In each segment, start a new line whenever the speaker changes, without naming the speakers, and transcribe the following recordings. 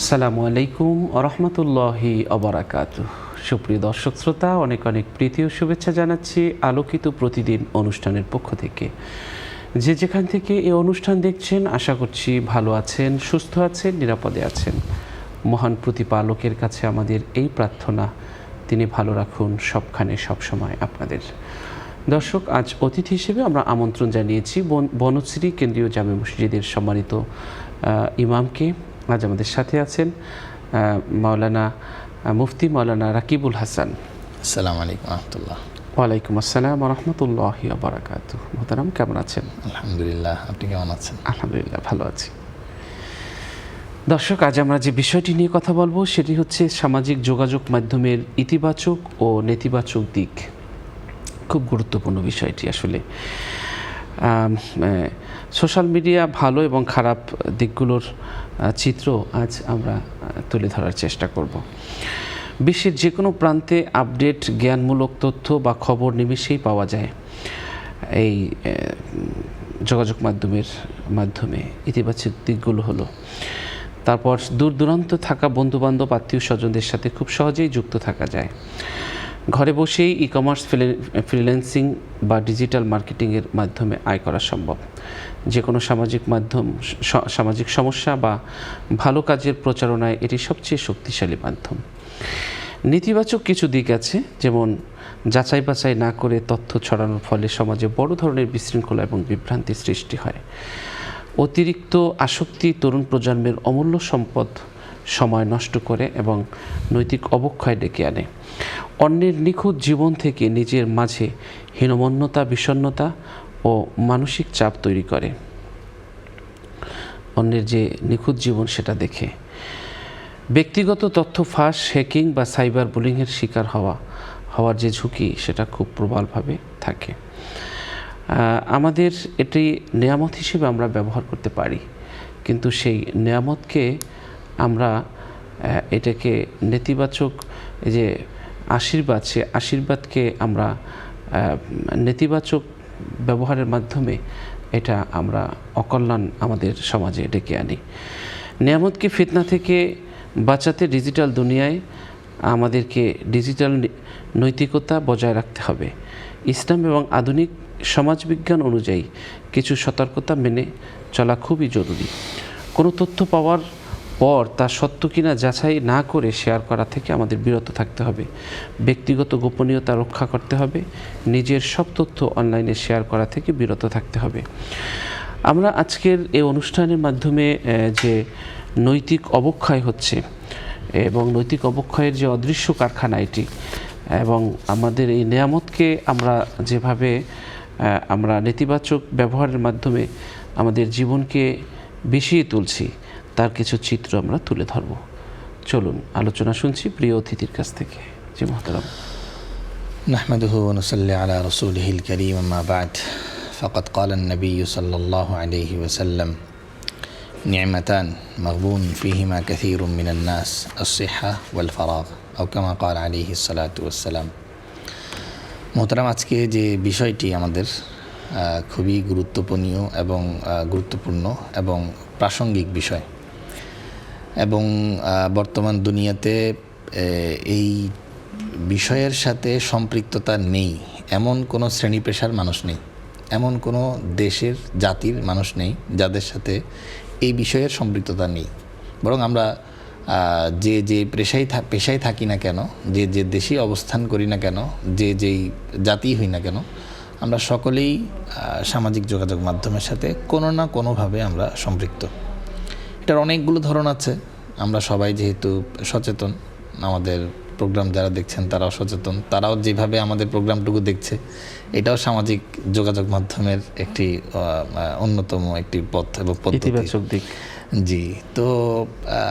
আসসালামু আলাইকুম রহমতুল্লাহি অবরাকাতুহ। সুপ্রিয় দর্শক শ্রোতা, অনেক অনেক প্রীতি ও শুভেচ্ছা জানাচ্ছি আলোকিত প্রতিদিন অনুষ্ঠানের পক্ষ থেকে। যে যেখান থেকে এই অনুষ্ঠান দেখছেন আশা করছি ভালো আছেন, সুস্থ আছেন, নিরাপদে আছেন। মহান প্রতিপালকের কাছে আমাদের এই প্রার্থনা, তিনি ভালো রাখুন সবখানে সবসময় আপনাদের। দর্শক, আজ অতিথি হিসেবে আমরা আমন্ত্রণ জানিয়েছি বনশ্রী কেন্দ্রীয় জামে মসজিদের সম্মানিত ইমামকে। আজ আমাদের সাথে আছেন মুফতি মাওলানা রাকিবুল হাসান।
আসসালামু আলাইকুম রহমতুল্লাহ।
ওয়ালাইকুম আসসালাম রহমতুল্লাহি ওয়া বারাকাতুহু। মোহতারাম, কেমন আছেন?
আলহামদুলিল্লাহ, আপনি কেমন আছেন?
আলহামদুলিল্লাহ, ভালো আছি। দর্শক, আজ আমরা যে বিষয়টি নিয়ে কথা বলবো সেটি হচ্ছে সামাজিক যোগাযোগ মাধ্যমের ইতিবাচক ও নেতিবাচক দিক। খুব গুরুত্বপূর্ণ বিষয়টি আসলে। সোশ্যাল মিডিয়া ভালো এবং খারাপ দিকগুলোর চিত্র আজ আমরা তুলে ধরার চেষ্টা করব। বিশ্বের যে কোনো প্রান্তে আপডেট জ্ঞানমূলক তথ্য বা খবর নিমেষেই পাওয়া যায় এই যোগাযোগ মাধ্যমে। ইতিবাচক দিকগুলো হলো, তারপর দূর দূরান্ত থাকা বন্ধুবান্ধব আত্মীয় স্বজনদের সাথে খুব সহজেই যুক্ত থাকা যায়। ঘরে বসেই ই কমার্স, ফ্রিল্যান্সিং বা ডিজিটাল মার্কেটিংয়ের মাধ্যমে আয় করা সম্ভব। যে কোনো সামাজিক সমস্যা বা ভালো কাজের প্রচারণায় এটি সবচেয়ে শক্তিশালী মাধ্যম। নেতিবাচক কিছু দিক আছে, যেমন যাচাই বাছাই না করে তথ্য ছড়ানোর ফলে সমাজে বড় ধরনের বিশৃঙ্খলা এবং বিভ্রান্তি সৃষ্টি হয়। অতিরিক্ত আসক্তি তরুণ প্রজন্মের অমূল্য সম্পদ সময় নষ্ট করে এবং নৈতিক অবক্ষয় ডেকে আনে। অন্যের নিখুঁত জীবন থেকে নিজের মাঝে হীনমন্যতা, বিষণ্ণতা ও মানসিক চাপ তৈরি করে। অন্যের যে নিখুঁত জীবন সেটা দেখে ব্যক্তিগত তথ্য ফাঁস, হ্যাকিং বা সাইবার বুলিংয়ের শিকার হওয়ার যে ঝুঁকি সেটা খুব প্রবলভাবে থাকে। আমাদের এটি নেয়ামত হিসেবে আমরা ব্যবহার করতে পারি, কিন্তু সেই নেয়ামতকে আমরা এটাকে নেতিবাচক যে আশীর্বাদ, সে আশীর্বাদকে আমরা নেতিবাচক ব্যবহারের মাধ্যমে এটা আমরা অকল্যাণ আমাদের সমাজে ডেকে আনি। নেয়ামতকে ফিতনা থেকে বাঁচাতে ডিজিটাল দুনিয়ায় আমাদেরকে ডিজিটাল নৈতিকতা বজায় রাখতে হবে। ইসলাম এবং আধুনিক সমাজবিজ্ঞান অনুযায়ী কিছু সতর্কতা মেনে চলা খুবই জরুরি। কোনো তথ্য পাওয়ার পর তা সত্য কিনা যাচাই না করে শেয়ার করা থেকে আমাদের বিরত থাকতে হবে। ব্যক্তিগত গোপনীয়তা রক্ষা করতে হবে। নিজের সব তথ্য অনলাইনে শেয়ার করা থেকে বিরত থাকতে হবে। আমরা আজকের এই অনুষ্ঠানের মাধ্যমে যে নৈতিক অবক্ষয় হচ্ছে এবং নৈতিক অবক্ষয়ের যে অদৃশ্য কারখানা এটি, এবং আমাদের এই নেয়ামতকে আমরা যেভাবে আমরা নেতিবাচক ব্যবহারের মাধ্যমে আমাদের জীবনকে বিষিয়ে তুলছি, তার কিছু চিত্র আমরা তুলে ধরব। চলুন আলোচনা শুনছি প্রিয় অতিথির কাছ থেকে। জি মুহতারাম।
নাহমাদুহু ওয়া নুসাল্লি আলা রাসূলিহিল কারীম, আম্মা বা'দ। ফাকাদ ক্বালা আন-নবী সাল্লাল্লাহু আলাইহি ওয়া সাল্লাম, নি'মাতান মাগবুন ফীহিমা কাসীরুম মিনান নাস, আস-সিহ্হা ওয়াল ফারাগ, আও কামা ক্বালা আলাইহিস সালাতু ওয়াস সালাম। মুহতারাম, আজকে যে বিষয়টি আমাদের খুবই গুরুত্বপূর্ণ এবং প্রাসঙ্গিক বিষয়, এবং বর্তমান দুনিয়াতে এই বিষয়ের সাথে সম্পৃক্ততা নেই এমন কোনো শ্রেণী পেশার মানুষ নেই, এমন কোনো দেশের জাতির মানুষ নেই যাদের সাথে এই বিষয়ের সম্পৃক্ততা নেই। বরং আমরা যে পেশায় থাকি না কেন, যে দেশেই অবস্থান করি না কেন, যেই জাতি হই না কেন, আমরা সকলেই সামাজিক যোগাযোগ মাধ্যমের সাথে কোনো না কোনোভাবে আমরা সম্পৃক্ত। এটার অনেকগুলো ধরন আছে। আমরা সবাই যেহেতু সচেতন, আমাদের প্রোগ্রাম যারা দেখছেন তারাও সচেতন, তারাও যেভাবে আমাদের প্রোগ্রামটুকু দেখছে, এটাও সামাজিক যোগাযোগ মাধ্যমের একটি অন্যতম একটি পথ এবং
ইতিবাচক দিক।
জি, তো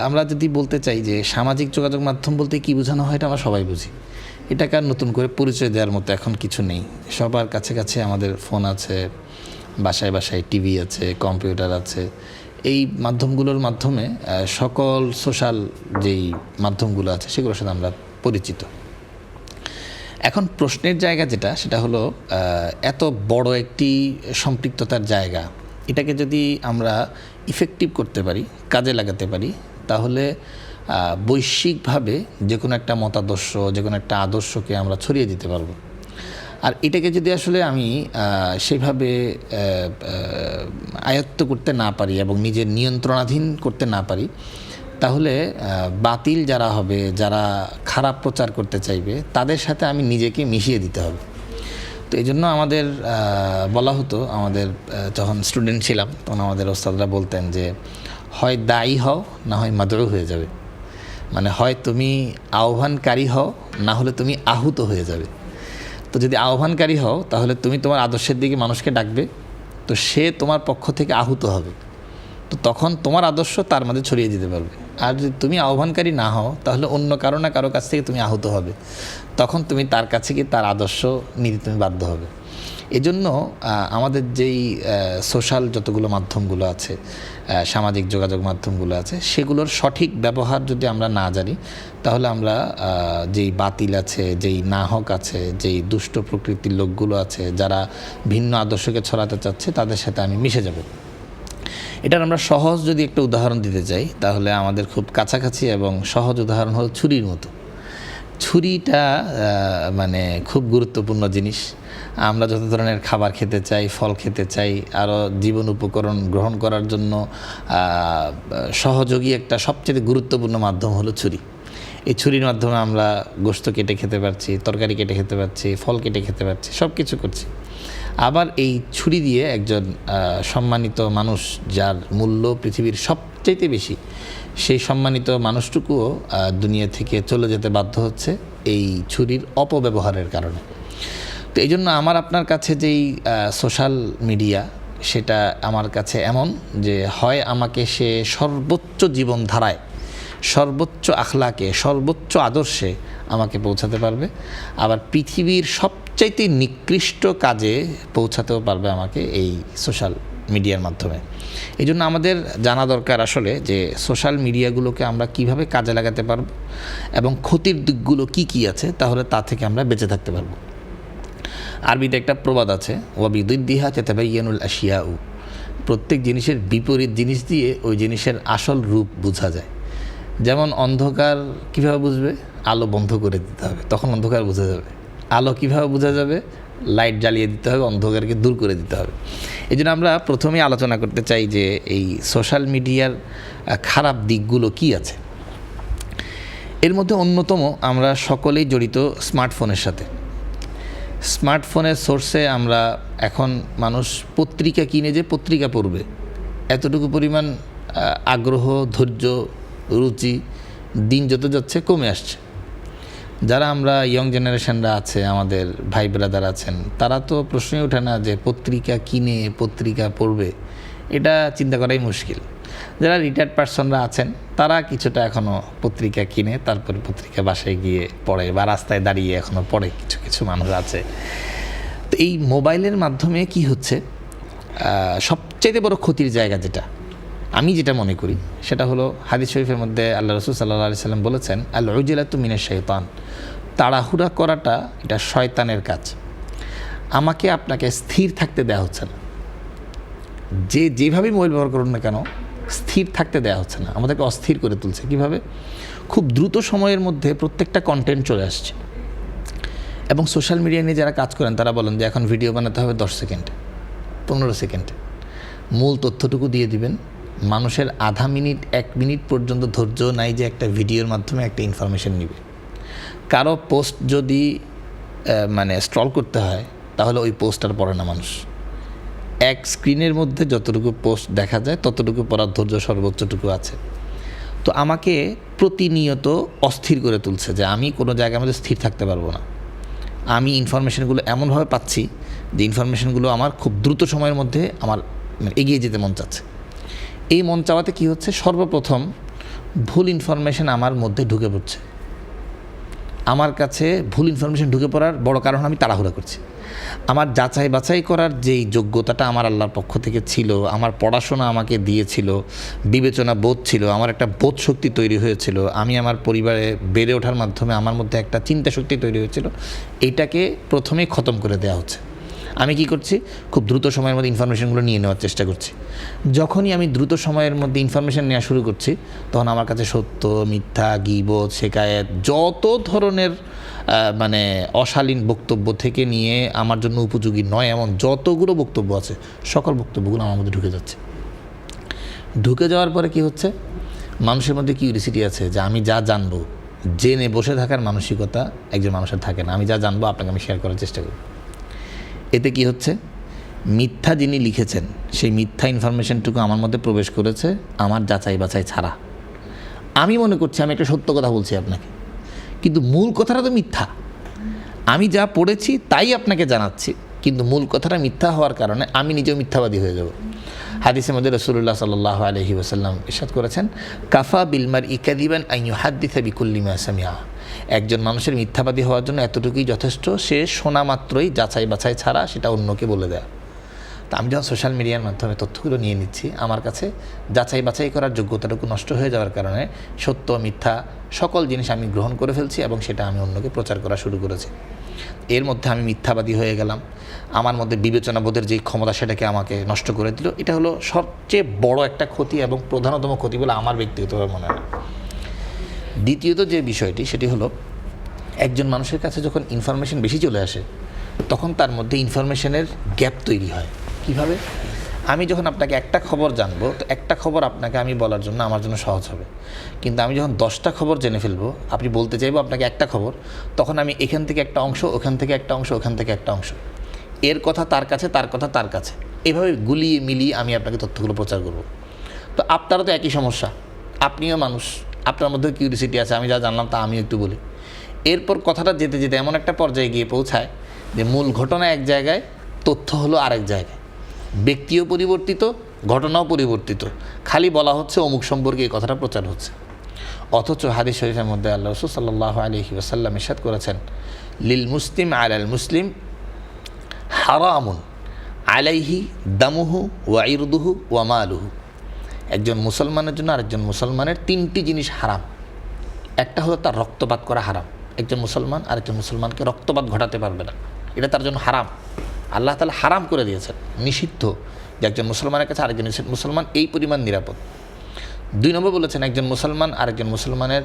আমরা যদি বলতে চাই যে সামাজিক যোগাযোগ মাধ্যম বলতে কি বোঝানো হয়, এটা আমরা সবাই বুঝি। এটাকে আর নতুন করে পরিচয় দেওয়ার মতো এখন কিছু নেই। সবার কাছে কাছে আমাদের ফোন আছে, বাসায় বাসায় টিভি আছে, কম্পিউটার আছে। এই মাধ্যমগুলোর মাধ্যমে সকল সোশ্যাল যেই মাধ্যমগুলো আছে সেগুলোর সাথে আমরা পরিচিত। এখন প্রশ্নের জায়গা সেটা হলো, এত বড় একটি সম্পৃক্ততার জায়গা, এটাকে যদি আমরা ইফেক্টিভ করতে পারি, কাজে লাগাতে পারি, তাহলে বৈশ্বিকভাবে যে কোনো একটা মতাদর্শ, যে কোনো একটা আদর্শকে আমরা ছড়িয়ে দিতে পারবো। আর এটাকে যদি আসলে আমি সেইভাবে আয়ত্ত করতে না পারি এবং নিজের নিয়ন্ত্রণাধীন করতে না পারি, তাহলে বাতিল যারা হবে, যারা খারাপ প্রচার করতে চাইবে, তাদের সাথে আমি নিজেকে মিশিয়ে দিতে হবে। তো এই জন্য আমাদের বলা হতো, আমাদের যখন স্টুডেন্ট ছিলাম তখন আমাদের ওস্তাদরা বলতেন যে হয় দায়ী হও, না হয় মাদরু হয়ে যাবে। মানে হয় তুমি আহ্বানকারী হও, না হলে তুমি আহুত হয়ে যাবে। তো যদি আহ্বানকারী হও তাহলে তুমি তোমার আদর্শের দিকে মানুষকে ডাকবে, তো সে তোমার পক্ষ থেকে আহুত হবে, তো তখন তোমার আদর্শ তার মাঝে ছড়িয়ে দিতে পারবে। আর যদি তুমি আহ্বানকারী না হও তাহলে অন্য কারো না কারো কাছ থেকে তুমি আহত হবে, তখন তুমি তার কাছে গিয়ে তার আদর্শ নিতে তুমি বাধ্য হবে। এজন্য আমাদের যেই সোশ্যাল যতগুলো মাধ্যমগুলো আছে, সামাজিক যোগাযোগ মাধ্যমগুলো আছে, সেগুলোর সঠিক ব্যবহার যদি আমরা না জানি, তাহলে আমরা যেই বাতিল আছে, যেই নাহক আছে, যেই দুষ্ট প্রকৃতির লোকগুলো আছে, যারা ভিন্ন আদর্শকে ছড়াতে চাচ্ছে, তাদের সাথে আমি মিশে যাব। এটার আমরা সহজ যদি একটা উদাহরণ দিতে চাই, তাহলে আমাদের খুব কাছাকাছি এবং সহজ উদাহরণ হলো ছুরির মতো। ছুরিটা মানে খুব গুরুত্বপূর্ণ জিনিস। আমরা যত ধরনের খাবার খেতে চাই, ফল খেতে চাই, আরও জীবন উপকরণ গ্রহণ করার জন্য সহযোগী একটা সবচেয়ে গুরুত্বপূর্ণ মাধ্যম হলো ছুরি। এই ছুরির মাধ্যমে আমরা গোশত কেটে খেতে পারছি, তরকারি কেটে খেতে পারছি, ফল কেটে খেতে পারছি, সব কিছু করছি। আবার এই ছুরি দিয়ে একজন সম্মানিত মানুষ, যার মূল্য পৃথিবীর সবচাইতে বেশি, সেই সম্মানিত মানুষটুকুও দুনিয়া থেকে চলে যেতে বাধ্য হচ্ছে এই ছুরির অপব্যবহারের কারণে। তো এই জন্য আমার আপনার কাছে যেই সোশ্যাল মিডিয়া, সেটা আমার কাছে এমন যে হয় আমাকে সে সর্বোচ্চ জীবনধারায়, সর্বোচ্চ আখলাকে, সর্বোচ্চ আদর্শে আমাকে পৌঁছাতে পারবে, আবার পৃথিবীর সবচাইতে নিকৃষ্ট কাজে পৌঁছাতেও পারবে আমাকে এই সোশ্যাল মিডিয়ার মাধ্যমে। এই জন্য আমাদের জানা দরকার আসলে যে সোশ্যাল মিডিয়াগুলোকে আমরা কিভাবে কাজে লাগাতে পারবো এবং ক্ষতির দিকগুলো কি কি আছে, তাহলে তা থেকে আমরা বেঁচে থাকতে পারবো। আরবিতে একটা প্রবাদ আছে, ওয়াবিদিদ্দিহা তাতাবায়ানুল আশিয়াউ, প্রত্যেক জিনিসের বিপরীত জিনিস দিয়ে ওই জিনিসের আসল রূপ বোঝা যায়। যেমন অন্ধকার কিভাবে বুঝবে? আলো বন্ধ করে দিতে হবে, তখন অন্ধকার বোঝা যাবে। আলো কিভাবে বোঝা যাবে? লাইট জ্বালিয়ে দিতে হবে, অন্ধকারকে দূর করে দিতে হবে। এই জন্য আমরা প্রথমেই আলোচনা করতে চাই যে এই সোশ্যাল মিডিয়ার খারাপ দিকগুলো কি আছে। এর মধ্যে অন্যতম, আমরা সকলেই জড়িত স্মার্টফোনের সাথে। স্মার্টফোনের সোর্সে আমরা এখন মানুষ পত্রিকা কিনে যে পত্রিকা পড়বে, এতটুকু পরিমাণ আগ্রহ, ধৈর্য, রুচি দিন যত যাচ্ছে কমে আসছে। যারা আমরা ইয়ং জেনারেশনরা আছে, আমাদের ভাই ব্রাদার আছেন, তারা তো প্রশ্নই ওঠে না যে পত্রিকা কিনে পত্রিকা পড়বে, এটা চিন্তা করাই মুশকিল। যারা রিটায়ার্ড পার্সনরা আছেন, তারা কিছুটা এখনও পত্রিকা কিনে তারপরে পত্রিকা বাসায় গিয়ে পড়ে, বা রাস্তায় দাঁড়িয়ে এখনও পড়ে কিছু কিছু মানুষ আছে। তো এই মোবাইলের মাধ্যমে কি হচ্ছে, সবচেয়ে বড় ক্ষতির জায়গা আমি যেটা মনে করি সেটা হলো, হাদিস শরীফের মধ্যে আল্লাহ রাসূল সাল্লাল্লাহু আলাইহি সাল্লাম বলেছেন, আল উজলাতু মিনাশ শাইতান, তাড়াহুড়া করাটা এটা শয়তানের কাজ। আমাকে আপনাকে স্থির থাকতে দেওয়া হচ্ছে না, যেভাবেই মোবাইল ব্যবহার করুন না কেন, স্থির থাকতে দেওয়া হচ্ছে না, আমাদেরকে অস্থির করে তুলছে। কিভাবে? খুব দ্রুত সময়ের মধ্যে প্রত্যেকটা কন্টেন্ট চলে আসছে। এবং সোশ্যাল মিডিয়া নিয়ে যারা কাজ করেন তারা বলেন যে এখন ভিডিও বানাতে হবে 10 সেকেন্ডে, 15 সেকেন্ডে, মূল তথ্যটুকু দিয়ে দিবেন। মানুষের আধা মিনিট, 1 মিনিট পর্যন্ত ধৈর্য নাই যে একটা ভিডিওর মাধ্যমে একটা ইনফরমেশন নেবে। কারো পোস্ট যদি মানে স্ক্রল করতে হয়, তাহলে ওই পোস্ট আর পড়ে না মানুষ। এক স্ক্রিনের মধ্যে যতটুকু পোস্ট দেখা যায় ততটুকু পড়ার ধৈর্য সর্বোচ্চটুকু আছে। তো আমাকে প্রতিনিয়ত অস্থির করে তুলছে যে আমি কোনো জায়গার মধ্যে স্থির থাকতে পারবো না। আমি ইনফরমেশনগুলো এমনভাবে পাচ্ছি যে ইনফরমেশনগুলো আমার খুব দ্রুত সময়ের মধ্যে আমার এগিয়ে যেতে মন চাচ্ছে। এই মন চাওয়াতে কী হচ্ছে, সর্বপ্রথম ভুল ইনফরমেশন আমার মধ্যে ঢুকে পড়ছে। আমার কাছে ভুল ইনফরমেশন ঢুকে পড়ার বড় কারণ আমি তাড়াহুড়া করছি। আমার যাচাই বাছাই করার যেই যোগ্যতাটা আমার আল্লাহর পক্ষ থেকে ছিল, আমার পড়াশোনা আমাকে দিয়েছিল, বিবেচনা বোধ ছিল, আমার একটা বোধ শক্তি তৈরি হয়েছিল, আমি আমার পরিবারে বেড়ে ওঠার মাধ্যমে আমার মধ্যে একটা চিন্তা শক্তি তৈরি হয়েছিল, এইটাকে প্রথমেই খতম করে দেওয়া হচ্ছে। আমি কি করছি, খুব দ্রুত সময়ের মধ্যে ইনফরমেশনগুলো নিয়ে নেওয়ার চেষ্টা করছি। যখনই আমি দ্রুত সময়ের মধ্যে ইনফরমেশন নেওয়া শুরু করছি, তখন আমার কাছে সত্য, মিথ্যা, গীবত, শেকায়েত, যত ধরনের মানে অশালীন বক্তব্য থেকে নিয়ে আমার জন্য উপযোগী নয় এমন যতগুলো বক্তব্য আছে, সকল বক্তব্যগুলো আমার মধ্যে ঢুকে যাচ্ছে। ঢুকে যাওয়ার পরে কি হচ্ছে, মানুষের মধ্যে কিউরিসিটি আছে যে আমি যা জানবো, জেনে বসে থাকার মানসিকতা একজন মানুষের থাকে না। আমি যা জানবো আপনাকে আমি শেয়ার করার চেষ্টা করি। এতে কি হচ্ছে, মিথ্যা যিনি লিখেছেন সেই মিথ্যা ইনফরমেশনটুকু আমার মধ্যে প্রবেশ করেছে আমার যাচাই বাছাই ছাড়া। আমি মনে করছি আমি একটা সত্য কথা বলছি আপনাকে, কিন্তু মূল কথাটা তো মিথ্যা। আমি যা পড়েছি তাই আপনাকে জানাচ্ছি, কিন্তু মূল কথাটা মিথ্যা হওয়ার কারণে আমি নিজেও মিথ্যাবাদী হয়ে যাব। হাদিসের মধ্যে রাসূলুল্লাহ সাল্লাল্লাহু আলাইহি ওয়াসাল্লাম ইরশাদ করেছেন, কাফা বিলমার ইকাদিবান আন ইউহাদ্দিসা বিকুল্লি মা সামিআ। একজন মানুষের মিথ্যাবাদী হওয়ার জন্য এতটুকুই যথেষ্ট, সে শোনা মাত্রই যাচাই বাছাই ছাড়া সেটা অন্যকে বলে দেয়। তা আমি যখন সোশ্যাল মিডিয়ার মাধ্যমে তথ্যগুলো নিয়ে নিচ্ছি, আমার কাছে যাচাই বাছাই করার যোগ্যতাটুকু নষ্ট হয়ে যাওয়ার কারণে সত্য মিথ্যা সকল জিনিস আমি গ্রহণ করে ফেলছি এবং সেটা আমি অন্যকে প্রচার করা শুরু করেছি। এর মধ্যে আমি মিথ্যাবাদী হয়ে গেলাম, আমার মধ্যে বিবেচনাবোধের যেই ক্ষমতা সেটাকে আমাকে নষ্ট করে দিল। এটা হলো সবচেয়ে বড় একটা ক্ষতি এবং প্রধানতম ক্ষতি বলে আমার ব্যক্তিগতভাবে মনে হয়। দ্বিতীয়ত যে বিষয়টি সেটি হলো, একজন মানুষের কাছে যখন ইনফরমেশন বেশি চলে আসে তখন তার মধ্যে ইনফরমেশনের গ্যাপ তৈরি হয়। কিভাবে? আমি যখন আপনাকে একটা খবর জানবো, তো একটা খবর আপনাকে আমি বলার জন্য আমার জন্য সহজ হবে, কিন্তু আমি যখন 10টা খবর জেনে ফেলবো, আপনি বলতে চাইবো আপনাকে একটা খবর, তখন আমি এখান থেকে একটা অংশ, ওখান থেকে একটা অংশ, ওখান থেকে একটা অংশ, এর কথা তার কাছে, তার কথা তার কাছে, এভাবে গুলিয়ে মিলিয়ে আমি আপনাকে তথ্যগুলো প্রচার করব। তো আপনারও তো একই সমস্যা, আপনিও মানুষ, আপনার মধ্যে কিউরিসিটি আছে, আমি যা জানলাম তা আমিও একটু বলি। এরপর কথাটা যেতে যেতে এমন একটা পর্যায়ে গিয়ে পৌঁছায় যে মূল ঘটনা এক জায়গায়, তথ্য হলো আরেক জায়গায়, ব্যক্তিও পরিবর্তিত, ঘটনাও পরিবর্তিত, খালি বলা হচ্ছে অমুক সম্পর্কে এই কথাটা প্রচার হচ্ছে। অথচ হাদিস শরীফের মধ্যে আল্লাহ রাসূল সাল্লাল্লাহু আলাইহি ওয়াসাল্লাম ইরশাদ করেছেন, লিল মুসলিম আলাল মুসলিম হারামুন আলাইহি দামুহু ওয়া ইরদুহু ওয়া মালুহু। একজন মুসলমানের জন্য আরেকজন মুসলমানের 3টি জিনিস হারাম। একটা হলো তার রক্তপাত করা হারাম, একজন মুসলমান আরেকজন মুসলমানকে রক্তপাত ঘটাতে পারবে না, এটা তার জন্য হারাম। আল্লাহ তাআলা হারাম করে দিয়েছেন, নিষিদ্ধ, যে একজন মুসলমানের কাছে আরেকজন মুসলমান এই পরিমাণ নিরাপদ। 2 নম্বর বলেছেন, একজন মুসলমান আরেকজন মুসলমানের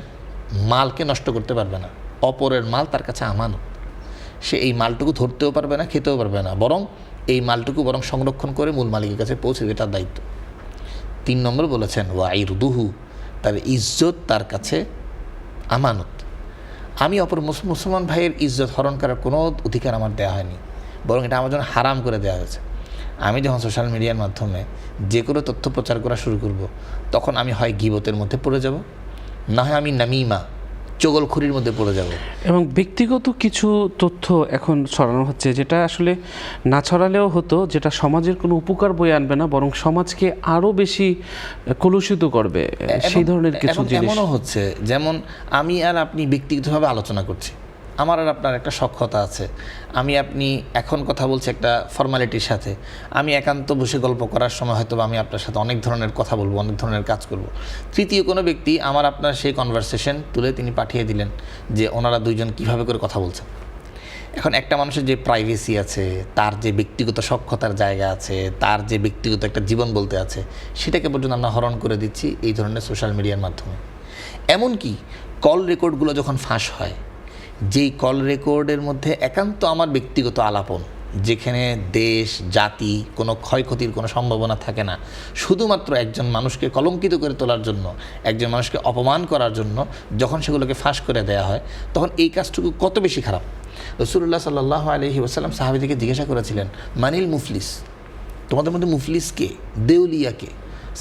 মালকে নষ্ট করতে পারবে না, অপরের মাল তার কাছে আমানত, সে এই মালটুকু ধরতেও পারবে না, খেতেও পারবে না, বরং এই মালটুকু সংরক্ষণ করে মূল মালিকের কাছে পৌঁছে দেবে, তার দায়িত্ব। 3 নম্বর বলেছেন, ওয়া ইরদুহু, তার ইজ্জত তার কাছে আমানত। আমি অপর মুসলমান ভাইয়ের ইজ্জত হরণ করার কোনো অধিকার আমার দেওয়া হয়নি, বরং এটা আমার জন্য হারাম করে দেওয়া হয়েছে। আমি যখন সোশ্যাল মিডিয়ার মাধ্যমে যে কোনো তথ্য প্রচার করা শুরু করব, তখন আমি হয় গীবতের মধ্যে পড়ে যাব, না হয় আমি নামিমা, চগলখুরির মধ্যে পড়ে যাব।
এবং ব্যক্তিগত কিছু তথ্য এখন ছড়ানো হচ্ছে, যেটা আসলে না ছড়ালেও হতো, যেটা সমাজের কোনো উপকার বয়ে আনবে না, বরং সমাজকে আরও বেশি কলুষিত করবে, সেই ধরনের কিছু জিনিস
এমনও হচ্ছে। যেমন আমি আর আপনি ব্যক্তিগতভাবে আলোচনা করছি, আমার আর আপনার একটা সখ্যতা আছে, আমি আপনি এখন কথা বলছি একটা ফর্মালিটির সাথে, আমি একান্ত বসে গল্প করার সময় হয়তো আমি আপনার সাথে অনেক ধরনের কথা বলবো, অনেক ধরনের কাজ করব। তৃতীয় কোনো ব্যক্তি আমার আপনার সেই কনভারসেশন তুলে তিনি পাঠিয়ে দিলেন যে ওনারা দুইজন কিভাবে করে কথা বলছেন। এখন একটা মানুষের যে প্রাইভেসি আছে, তার যে ব্যক্তিগত সখ্যতার জায়গা আছে, তার যে ব্যক্তিগত একটা জীবন বলতে আছে, সেটাকে পর্যন্ত আমরা হরণ করে দিচ্ছি এই ধরনের সোশ্যাল মিডিয়ার মাধ্যমে। এমনকি কল রেকর্ডগুলো যখন ফাঁস হয়, যেই কল রেকর্ডের মধ্যে একান্ত আমার ব্যক্তিগত আলাপন, যেখানে দেশ জাতি কোনো ক্ষয়ক্ষতির কোনো সম্ভাবনা থাকে না, শুধুমাত্র একজন মানুষকে কলঙ্কিত করে তোলার জন্য, একজন মানুষকে অপমান করার জন্য যখন সেগুলোকে ফাঁস করে দেওয়া হয়, তখন এই কাজটুকু কত বেশি খারাপ। রাসূলুল্লাহ সাল্লাল্লাহু আলাইহি ওয়াসাল্লাম সাহাবীদেরকে জিজ্ঞাসা করেছিলেন, মানিল মুফলিস, তোমাদের মধ্যে মুফলিস কে, দেউলিয়া কে?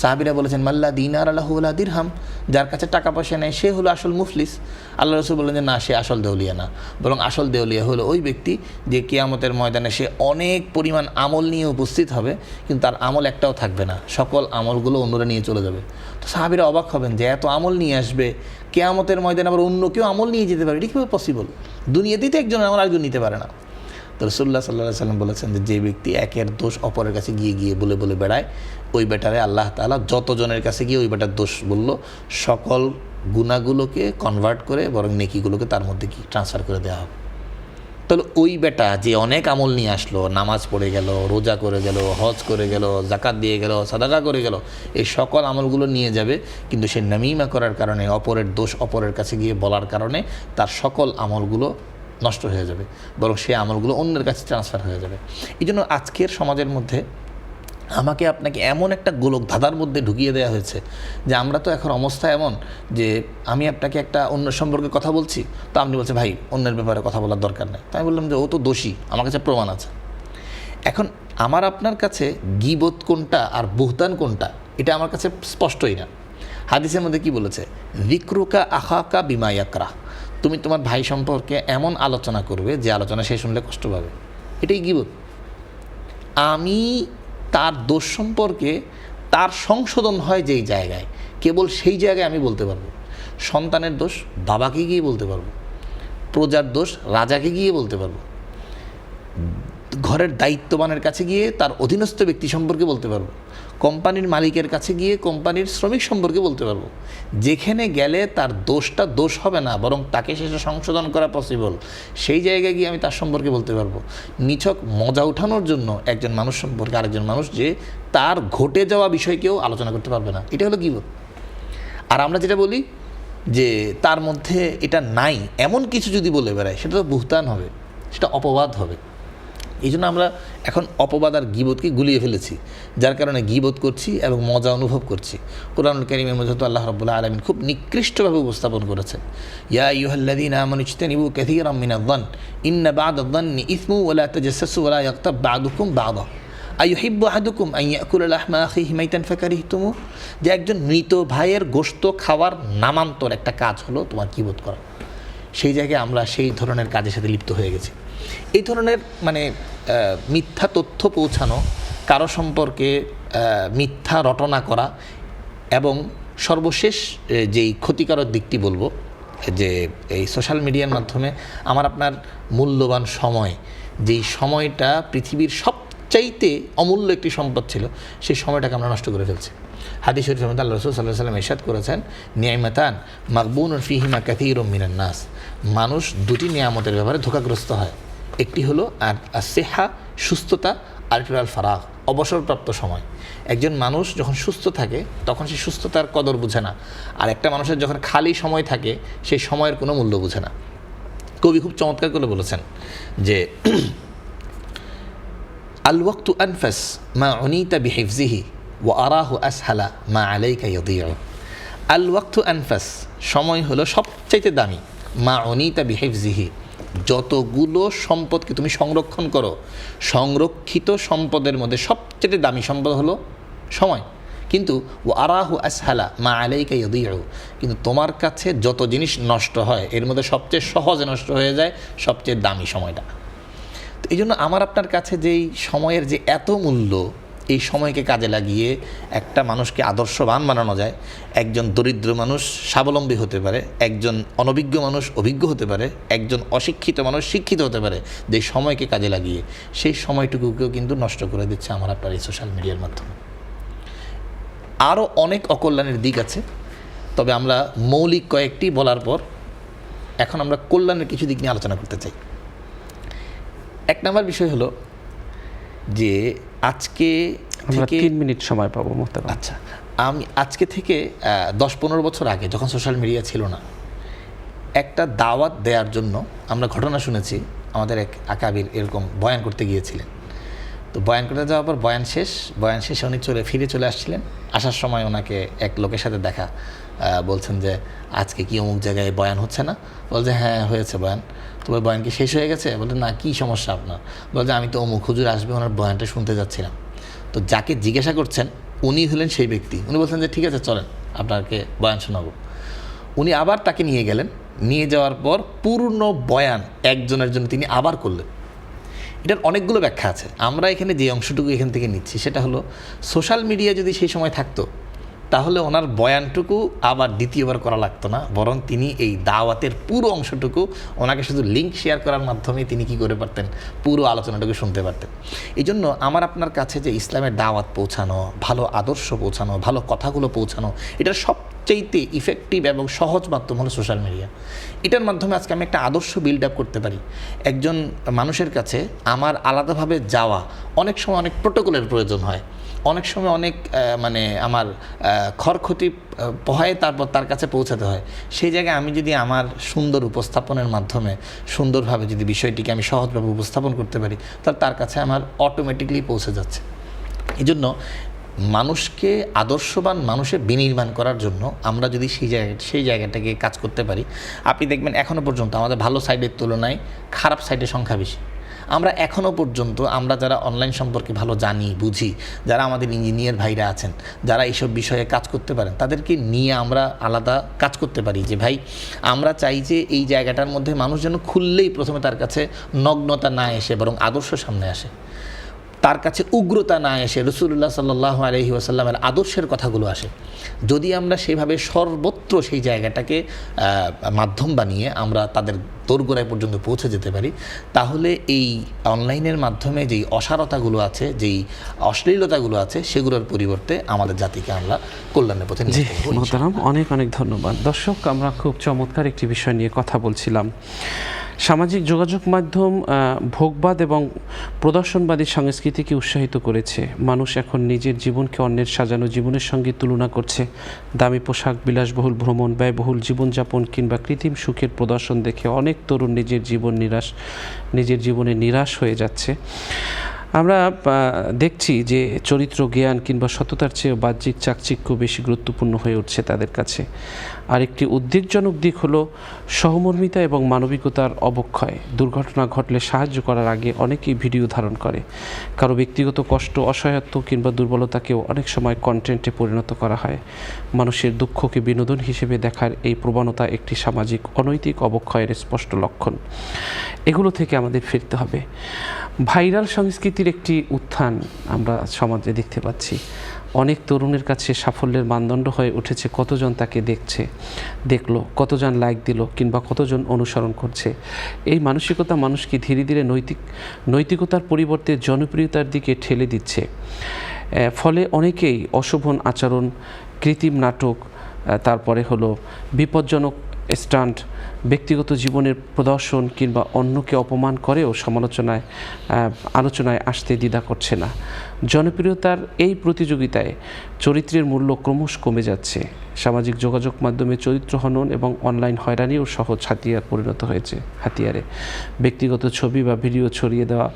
সাহাবীরা বলেছেন, মাল্লা দিনার আলাহু ওয়ালা দিরহাম, যার কাছে টাকা পয়সা নেই সে হলো আসল মুফলিস। আল্লাহ রাসূল বললেন যে না, সে আসল দেউলিয়া না, বরং আসল দেউলিয়া হলো ওই ব্যক্তি যে কিয়ামতের ময়দানে সে অনেক পরিমাণ আমল নিয়ে উপস্থিত হবে, কিন্তু তার আমল একটাও থাকবে না, সকল আমলগুলো অন্যরা নিয়ে চলে যাবে। তো সাহাবীরা অবাক হবেন যে এত আমল নিয়ে আসবে, কিয়ামতের ময়দানে আবার অন্য কেউ আমল নিয়ে যেতে পারে, এটা কীভাবে পসিবল? দুনিয়াতেই তো একজন আমল আরেকজন নিতে পারে না। তো রাসূলুল্লাহ সাল্লাল্লাহু আলাইহি ওয়াসাল্লাম বলেছেন যে ব্যক্তি একের দোষ অপরের কাছে গিয়ে গিয়ে বলে বলে বেড়ায়, ওই বেটারে আল্লাহ তাআলা যতজনের কাছে গিয়ে ওই বেটার দোষ বলল, সকল গুনাহগুলোকে কনভার্ট করে বরং নেকিগুলোকে তার মধ্যে কি ট্রান্সফার করে দেওয়া হবে। তাহলে ওই বেটা যে অনেক আমল নিয়ে আসলো, নামাজ পড়ে গেল, রোজা করে গেল, হজ করে গেল, জাকাত দিয়ে গেল, সাদাকা করে গেল, এই সকল আমলগুলো নিয়ে যাবে, কিন্তু সে নামিমা করার কারণে, অপরের দোষ অপরের কাছে গিয়ে বলার কারণে তার সকল আমলগুলো নষ্ট হয়ে যাবে, বরং সে আমলগুলো অন্যের কাছে ট্রান্সফার হয়ে যাবে। এই জন্য আজকের সমাজের মধ্যে আমাকে আপনাকে এমন একটা গোলক ধাঁধার মধ্যে ঢুকিয়ে দেওয়া হয়েছে যে আমরা তো এখন অবস্থা এমন যে আমি আপনাকে একটা অন্য সম্পর্কে কথা বলছি, তো আপনি বলছেন ভাই অন্যের ব্যাপারে কথা বলার দরকার নেই। তো আমি বললাম যে ও তো দোষী, আমার কাছে প্রমাণ আছে। এখন আমার আপনার কাছে গীবত কোনটা আর বুহতান কোনটা এটা আমার কাছে স্পষ্টই না। হাদিসের মধ্যে কি বলেছে? যিকরুকা আখাকা বিমা ইয়াকরা, তুমি তোমার ভাই সম্পর্কে এমন আলোচনা করবে যে আলোচনা সে শুনলে কষ্ট পাবে, এটাই গীবত। আমি তার দোষ সম্পর্কে তার সংশোধন হয় যেই জায়গায়, কেবল সেই জায়গায় আমি বলতে পারবো। সন্তানের দোষ বাবাকে গিয়ে বলতে পারবো, প্রজার দোষ রাজাকে গিয়ে বলতে পারবো, ঘরের দায়িত্ববানের কাছে গিয়ে তার অধীনস্থ ব্যক্তি সম্পর্কে বলতে পারবো, কোম্পানির মালিকের কাছে গিয়ে কোম্পানির শ্রমিক সম্পর্কে বলতে পারবো। যেখানে গেলে তার দোষটা দোষ হবে না, বরং তাকে সেটা সংশোধন করা পসিবল, সেই জায়গায় গিয়ে আমি তার সম্পর্কে বলতে পারবো। নিছক মজা ওঠানোর জন্য একজন মানুষ সম্পর্কে আরেকজন মানুষ যে তার ঘটে যাওয়া বিষয়কেও আলোচনা করতে পারবে না, এটা হলো গীবত। আর আমরা যেটা বলি যে তার মধ্যে এটা নাই এমন কিছু যদি বলে বেড়ায়, সেটা তো বুহতান হবে, সেটা অপবাদ হবে। এই জন্য আমরা এখন অপবাদ আর গীবতকে গুলিয়ে ফেলেছি, যার কারণে গীবত করছি এবং মজা অনুভব করছি। কুরআনুল কারীমের মধ্যে তো আল্লাহ রাব্বুল আলামিন খুব নিকৃষ্টভাবে উপস্থাপন করেছেন, ইয়া আইয়ুহাল্লাযীনা আমানু ইজতানিবু কাসীরাম মিনায-যন্ন ইন্না বা'দায-যন্নি ইসমু ওয়া লা তাজাসসাসু ওয়া লা ইয়াগতাব বা'দুকুম বা'দা আইয়ুহিব্বু আহাদুকুম আন ইয়াকুলা লাহমা আখিহি মাইতান ফাকারিহতুমু, যে একজন মৃত ভাইয়ের গোশত খাওয়ার নামান্তর একটা কাজ হলো তোমার গীবত করা। সেই জায়গায় আমরা সেই ধরনের কাজের সাথে লিপ্ত হয়ে গেছি। এই ধরনের মানে মিথ্যা তথ্য পৌঁছানো, কারো সম্পর্কে মিথ্যা রটনা করা, এবং সর্বশেষ যেই ক্ষতিকারক দিকটি বলবো যে এই সোশ্যাল মিডিয়ার মাধ্যমে আমার আপনার মূল্যবান সময়, যেই সময়টা পৃথিবীর সবচাইতে অমূল্য একটি সম্পদ ছিল, সেই সময়টাকে আমরা নষ্ট করে ফেলছি। হাদিস শরীফের মধ্যে আল্লাহ রাসূল সাল্লাল্লাহু আলাইহি ওয়াসাল্লাম ইরশাদ করেছেন, নিয়ামাতান মাগবুনুন ফীহিমা কাসীরুম মিনান নাস, মানুষ দুটি নিয়ামতের ব্যাপারে ধোঁকাগ্রস্ত হয়। একটি হলো আর সেহা, সুস্থতা, আর একটি হল ফারাগ, অবসরপ্রাপ্ত সময়। একজন মানুষ যখন সুস্থ থাকে তখন সে সুস্থতার কদর বুঝে না, আর একটা মানুষের যখন খালি সময় থাকে সেই সময়ের কোনো মূল্য বুঝে না। কবি খুব চমৎকার করে বলেছেন যে আল ওয়াক্তু আনফাস মা উনিতা বিহিফজিহি ওয়া আরাহু আসহালা মা আলাইকা ইয়াদিউ। আল ওয়াক্তু আনফাস, সময় হলো সবচাইতে দামি, মা উনিতা বিহিফজিহি, যতগুলো সম্পদকে তুমি সংরক্ষণ করো, সংরক্ষিত সম্পদের মধ্যে সবচেয়ে দামি সম্পদ হলো সময়। কিন্তু ও আরাহু আসহালা মা আলাইকা ইয়াদিউ, কিন্তু তোমার কাছে যত জিনিস নষ্ট হয় এর মধ্যে সবচেয়ে সহজে নষ্ট হয়ে যায় সবচেয়ে দামি সময়টা। তো এই জন্য আমার আপনার কাছে যেই সময়ের যে এত মূল্য, এই সময়কে কাজে লাগিয়ে একটা মানুষকে আদর্শবান বানানো যায়। একজন দরিদ্র মানুষ স্বাবলম্বী হতে পারে, একজন অনভিজ্ঞ মানুষ অভিজ্ঞ হতে পারে, একজন অশিক্ষিত মানুষ শিক্ষিত হতে পারে, যে সময়কে কাজে লাগিয়ে সেই সময়টুকুকেও কিন্তু নষ্ট করে দিচ্ছে আমার আপনার এই সোশ্যাল মিডিয়ার মাধ্যমে। আরও অনেক অকল্যাণের দিক আছে, তবে আমরা মৌলিক কয়েকটি বলার পর এখন আমরা কল্যাণের কিছু দিক নিয়ে আলোচনা করতে চাই। এক নম্বর বিষয় হলো যে আজকে
আমরা 3 মিনিট সময় পাবো মোহতারাম।
আচ্ছা, আমি আজকে থেকে 10-15 বছর আগে যখন সোশ্যাল মিডিয়া ছিল না, একটা দাওয়াত দেওয়ার জন্য আমরা ঘটনা শুনেছি, আমাদের এক আকাবির এরকম বয়ান করতে গিয়েছিলেন। তো বয়ান করতে যাওয়ার পর বয়ান শেষে উনি ফিরে চলে আসছিলেন। আসার সময় ওনাকে এক লোকের সাথে দেখা, বলছেন যে আজকে কি অমুক জায়গায় বয়ান হচ্ছে না? বলছে হ্যাঁ হয়েছে বয়ান। তো ওই বয়ান কি শেষ হয়ে গেছে? বলতে না, কী সমস্যা আপনার? বলছে আমি তো অমুক হুজুর আসবে, ওনার বয়ানটা শুনতে যাচ্ছিলাম। তো যাকে জিজ্ঞাসা করছেন উনি হলেন সেই ব্যক্তি। উনি বলছেন যে ঠিক আছে চলেন আপনাকে বয়ান শোনাবো। উনি আবার তাকে নিয়ে গেলেন, নিয়ে যাওয়ার পর পূর্ণ বয়ান একজনের জন্য তিনি আবার করলেন। এটার অনেকগুলো ব্যাখ্যা আছে, আমরা এখানে যে অংশটুকু এখান থেকে নিচ্ছি সেটা হলো সোশ্যাল মিডিয়া যদি সেই সময় থাকতো তাহলে ওনার বয়ানটুকু আবার দ্বিতীয়বার করা লাগতো না, বরং তিনি এই দাওয়াতের পুরো অংশটুকু ওনাকে শুধু লিঙ্ক শেয়ার করার মাধ্যমে তিনি কি করে পারতেন, পুরো আলোচনাটুকু শুনতে পারতেন। এই জন্য আমার আপনার কাছে যে ইসলামের দাওয়াত পৌঁছানো, ভালো আদর্শ পৌঁছানো, ভালো কথাগুলো পৌঁছানো, এটার সব সবচেয়েতে ইফেক্টিভ এবং সহজ মাধ্যম হলো সোশ্যাল মিডিয়া। এটার মাধ্যমে আজকে আমি একটা আদর্শ বিল্ড আপ করতে পারি। একজন মানুষের কাছে আমার আলাদাভাবে যাওয়া অনেক সময় অনেক প্রোটোকলের প্রয়োজন হয়, অনেক সময় অনেক আমার ক্ষয়ক্ষতি পোহায় তারপর তার কাছে পৌঁছাতে হয়। সেই জায়গায় আমি যদি আমার সুন্দর উপস্থাপনের মাধ্যমে সুন্দরভাবে যদি বিষয়টিকে আমি সহজভাবে উপস্থাপন করতে পারি, তাহলে তার কাছে আমার অটোমেটিকলি পৌঁছে যাচ্ছে। এই জন্য মানুষকে আদর্শবান মানুষে বিনির্মাণ করার জন্য আমরা যদি সেই জায়গাটাকে কাজ করতে পারি, আপনি দেখবেন এখনও পর্যন্ত আমাদের ভালো সাইডের তুলনায় খারাপ সাইডের সংখ্যা বেশি। আমরা এখনও পর্যন্ত আমরা যারা অনলাইন সম্পর্কে ভালো জানি বুঝি, যারা আমাদের ইঞ্জিনিয়ার ভাইরা আছেন, যারা এইসব বিষয়ে কাজ করতে পারেন, তাদেরকে নিয়ে আমরা আলাদা কাজ করতে পারি যে ভাই আমরা চাই যে এই জায়গাটার মধ্যে মানুষ যেন খুললেই প্রথমে তার কাছে নগ্নতা না এসে বরং আদর্শ সামনে আসে, তার কাছে উগ্রতা না এসে রাসূলুল্লাহ সাল্লাল্লাহু আলাইহি ওয়াসাল্লামের আদর্শের কথাগুলো আসে। যদি আমরা সেইভাবে সর্বত্র সেই জায়গাটাকে মাধ্যম বানিয়ে আমরা তাদের দোরগোড়ায় পর্যন্ত পৌঁছে যেতে পারি, তাহলে এই অনলাইনের মাধ্যমে যেই অসারতাগুলো আছে, যেই অশ্লীলতাগুলো আছে, সেগুলোর পরিবর্তে আমাদের জাতিকে আমরা কল্যাণের পথে নিয়ে যেতে পারব।
মোহতারাম, অনেক অনেক ধন্যবাদ। দর্শক, আমরা খুব চমৎকার একটি বিষয় নিয়ে কথা বলছিলাম। সামাজিক যোগাযোগ মাধ্যম ভোগবাদ এবং প্রদর্শনবাদী সংস্কৃতিকে উৎসাহিত করেছে। মানুষ এখন নিজের জীবনকে অন্যের সাজানো জীবনের সঙ্গে তুলনা করছে। দামি পোশাক, বিলাসবহুল ভ্রমণ, ব্যয়বহুল জীবনযাপন কিংবা কৃত্রিম সুখের প্রদর্শন দেখে অনেক তরুণ নিজের জীবনে নিরাশ হয়ে যাচ্ছে। আমরা দেখছি যে চরিত্র জ্ঞান কিংবা সততার চেয়ে বাহ্যিক চাকচিক্য বেশি গুরুত্বপূর্ণ হয়ে উঠছে তাদের কাছে। আরেকটি উদ্বেগজনক দিক হলো সহমর্মিতা এবং মানবিকতার অবক্ষয়। দুর্ঘটনা ঘটলে সাহায্য করার আগে অনেকেই ভিডিও ধারণ করে। কারো ব্যক্তিগত কষ্ট, অসহায়ত্ব কিংবা দুর্বলতাকেও অনেক সময় কন্টেন্টে পরিণত করা হয়। মানুষের দুঃখকে বিনোদন হিসেবে দেখার এই প্রবণতা একটি সামাজিক অনৈতিক অবক্ষয়ের স্পষ্ট লক্ষণ। এগুলো থেকে আমাদের ফিরতে হবে। ভাইরাল সংস্কৃতির একটি উত্থান আমরা সমাজে দেখতে পাচ্ছি। অনেক তরুণের কাছে সাফল্যের মানদণ্ড হয়ে উঠেছে কতজন তাকে দেখলো, কতজন লাইক দিল কিংবা কতজন অনুসরণ করছে। এই মানসিকতা মানুষকে ধীরে ধীরে নৈতিকতার পরিবর্তে জনপ্রিয়তার দিকে ঠেলে দিচ্ছে। ফলে অনেকেই অশোভন আচরণ, কৃত্রিম নাটক, তারপরে হলো বিপজ্জনক স্টান্ট, ব্যক্তিগত জীবনের প্রদর্শন কিংবা অন্যকে অপমান করেও আলোচনায় আসতে দ্বিধা করছে না। জনপ্রিয়তার এই প্রতিযোগিতায় চরিত্রের মূল্য ক্রমশ কমে যাচ্ছে। সামাজিক যোগাযোগ মাধ্যমে চরিত্র হনন এবং অনলাইন হয়রানিও সহজ হাতিয়ারে ব্যক্তিগত ছবি বা ভিডিও ছড়িয়ে দেওয়া,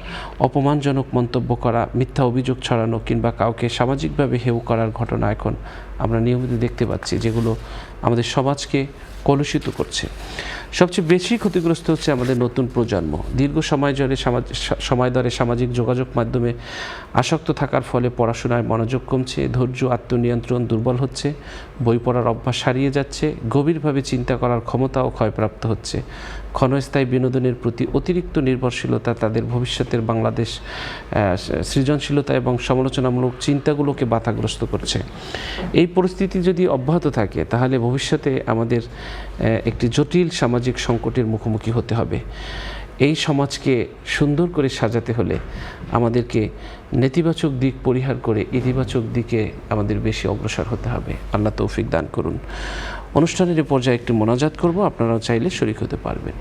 অপমানজনক মন্তব্য করা, মিথ্যা অভিযোগ ছড়ানো কিংবা কাউকে সামাজিকভাবে হেয় করার ঘটনা এখন আমরা নিয়মিত দেখতে পাচ্ছি, যেগুলো আমাদের সমাজকে কলুষিত করছে। সবচেয়ে বেশি ক্ষতিগ্রস্ত হচ্ছে আমাদের নতুন প্রজন্ম। দীর্ঘ সময় ধরে সামাজিক যোগাযোগ মাধ্যমে আসক্ত থাকার ফলে পড়াশোনায় মনোযোগ কমছে, ধৈর্য, আত্মনিয়ন্ত্রণ দুর্বল হচ্ছে, বই পড়ার অভ্যাস হারিয়ে যাচ্ছে, গভীরভাবে চিন্তা করার ক্ষমতাও ক্ষয়প্রাপ্ত হচ্ছে। ক্ষণস্থায়ী বিনোদনের প্রতি অতিরিক্ত নির্ভরশীলতা তাদের ভবিষ্যতের বাংলাদেশ সৃজনশীলতা এবং সমালোচনামূলক চিন্তাগুলোকে বাধাগ্রস্ত করছে। এই পরিস্থিতি যদি অব্যাহত থাকে, তাহলে ভবিষ্যতে আমাদের একটি জটিল সামাজিক সংকটের মুখোমুখি হতে হবে। এই সমাজকে সুন্দর করে সাজাতে হলে আমাদেরকে নেতিবাচক দিক পরিহার করে ইতিবাচক দিকে আমাদের বেশি অগ্রসর হতে হবে। আল্লাহ তৌফিক দান করুন। অনুষ্ঠানের এই পর্যায়ে একটি মোনাজাত করব, আপনারাও চাইলে শরীক হতে পারবেন।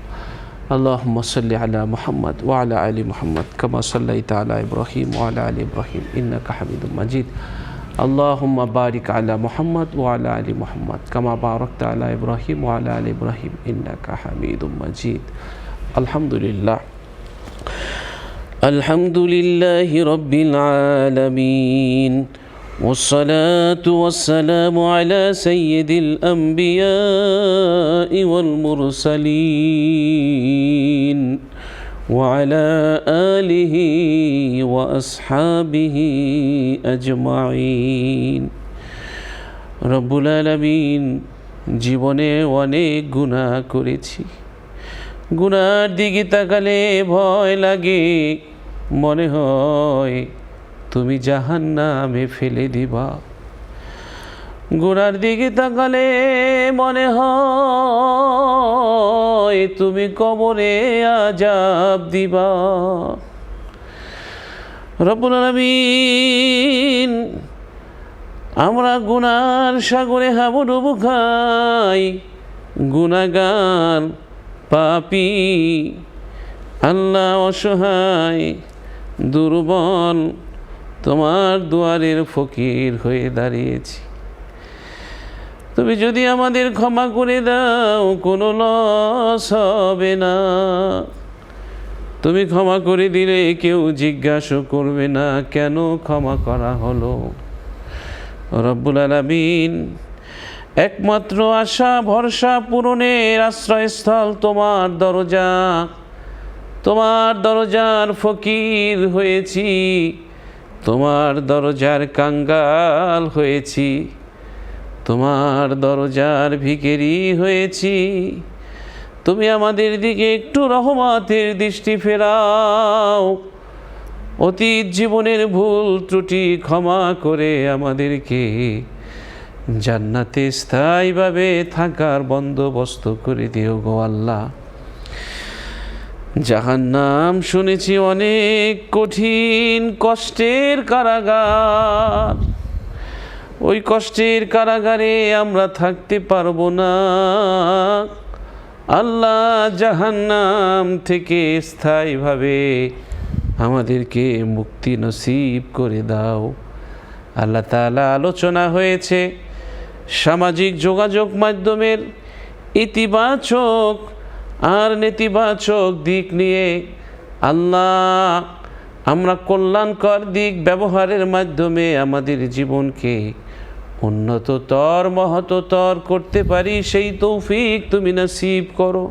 আল্লাহুম্মা সাল্লি আলা মুহাম্মদ ওয়া আলা আলি মুহাম্মদ কামা সাল্লাইতা আলা ইব্রাহিম ওয়া আলা আলি ইব্রাহিম ইন্নাকা হামিদুম মাজিদ। আল্লাহুম্মা বারিক আলা মুহাম্মদ ওয়া আলা আলি মুহাম্মদ কামা বারাকতা আলা ইব্রাহিম ওয়া আলা আলি ইব্রাহিম ইন্নাকা হামিদুম মাজিদ। আলহামদুলিল্লাহ। আলহামদুলিল্লাহি রাব্বিল আলামিন। والصلاة والسلام على سيد الأنبياء والمرسلين وعلى آله وأصحابه أجمعين। রব্বুল আলামিন, জীবনে অনেক গুনাহ করেছি। গুনার দিকে তাকালে ভয় লাগে, মনে হয় তুমি জাহান্নামে ফেলে দিবা। গুনার দিকে তাকালে মনে হয় তুমি কবরে আযাব দিবা। রব্বুল আলামিন, আমরা গুনার সাগরে হাবুডুবু খাই, গুনাহগার পাপী আল্লাহ, অসহায় দুর্বল তোমার দুয়ারের ফকির হয়ে দাঁড়িয়েছি। তুমি যদি আমাদের ক্ষমা করে দাও, কোনো লস হবে না। তুমি ক্ষমা করে দিলে কেউ জিজ্ঞাসা করবে না কেন ক্ষমা করা হলো। রব্বুল আলামিন, একমাত্র আশা ভরসা পূরণের আশ্রয়স্থল তোমার দরজা। তোমার দরজার ফকির হয়েছি, তোমার দরজার কাঙ্গাল হয়েছি, তোমার দরজার ভিখারি হয়েছি। তুমি আমাদের দিকে একটু রহমতের দৃষ্টি ফেরাও। অতীত জীবনের ভুল ত্রুটি ক্ষমা করে আমাদেরকে জান্নাতে স্থায়ীভাবে থাকার বন্দোবস্ত করে দিও গো আল্লাহ। জাহান্নাম শুনেছি অনেক কঠিন কষ্টের কারাগার, ওই কষ্টের কারাগারে আমরা থাকতে পারবো না। আল্লাহ, জাহান্নাম থেকে স্থায়ীভাবে আমাদেরকে মুক্তি নসিব করে দাও। আল্লাহ তাআলা, আলোচনা হয়েছে সামাজিক যোগাযোগ মাধ্যমের ইতিবাচক আর নেতিবাচক দিক নিয়ে। আল্লাহ, আমরা কল্যাণকর দিক ব্যবহারের মাধ্যমে আমাদের জীবনকে উন্নততর মহত্তর করতে পারি, সেই তৌফিক তুমি নসিব করো।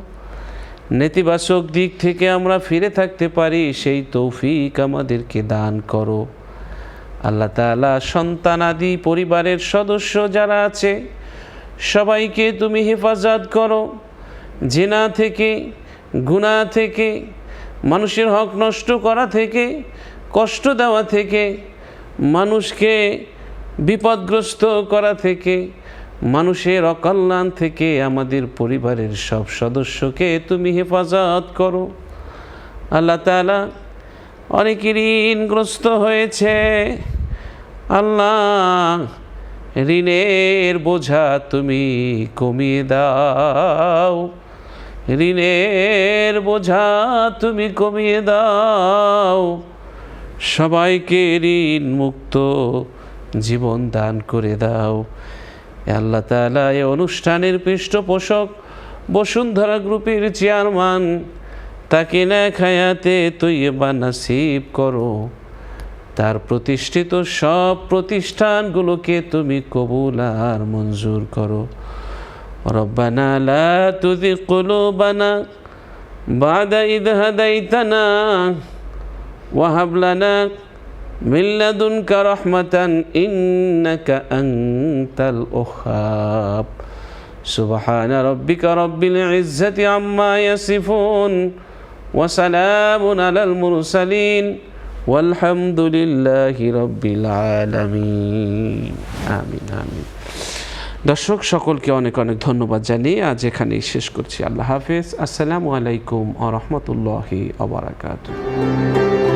নেতিবাচক দিক থেকে আমরা ফিরে থাকতে পারি, সেই তৌফিক আমাদেরকে দান করো। আল্লাহ তাআলা, সন্তানাদি পরিবারের সদস্য যারা আছে সবাইকে তুমি হেফাজত করো, জিনা থেকে, গুনাহ থেকে, মানুষের হক নষ্ট করা থেকে, কষ্ট দেওয়া থেকে, মানুষকে বিপদগ্রস্ত করা থেকে, মানুষের অকল্যাণ থেকে আমাদের পরিবারের সব সদস্যকে তুমি হেফাজত করো। আল্লাহ তাআলা, অনেকে ঋণগ্রস্ত হয়েছে। আল্লাহ, ঋণের বোঝা তুমি কমিয়ে দাও, ঋণের বোঝা তুমি কমিয়ে দাও। সবাইকে ঋণ মুক্ত জীবন দান করে দাও। আল্লাহ তাআলা, এই অনুষ্ঠানের পৃষ্ঠপোষক বসুন্ধরা গ্রুপের চেয়ারম্যান, তাকে নেক হায়াতে তৈয়বা নসিব করো। তার প্রতিষ্ঠিত সব প্রতিষ্ঠানগুলোকে তুমি কবুল আর মঞ্জুর করো। রব্বানা লা তুযিগ কুলুবানা বা'দা ইয হাদাইতানা ওয়া হাব লানা মিন লাদুনকা রাহমাতান ইন্নাকা আনতাল ওয়াহ্হাব। সুবহানা রাব্বিকা রাব্বিল ইজ্জাতি আম্মা ইয়াসিফুন ওয়া সালামুন আলাল মুরসালিন ওয়ালহামদুলিল্লাহি রাব্বিল আলামিন। আমিন আমিন। দর্শক সকলকে অনেক অনেক ধন্যবাদ জানিয়ে আজ এখানেই শেষ করছি। আল্লাহ হাফেজ। আসসালামু আলাইকুম ওয়া রাহমাতুল্লাহি ওয়া বারাকাতুহু।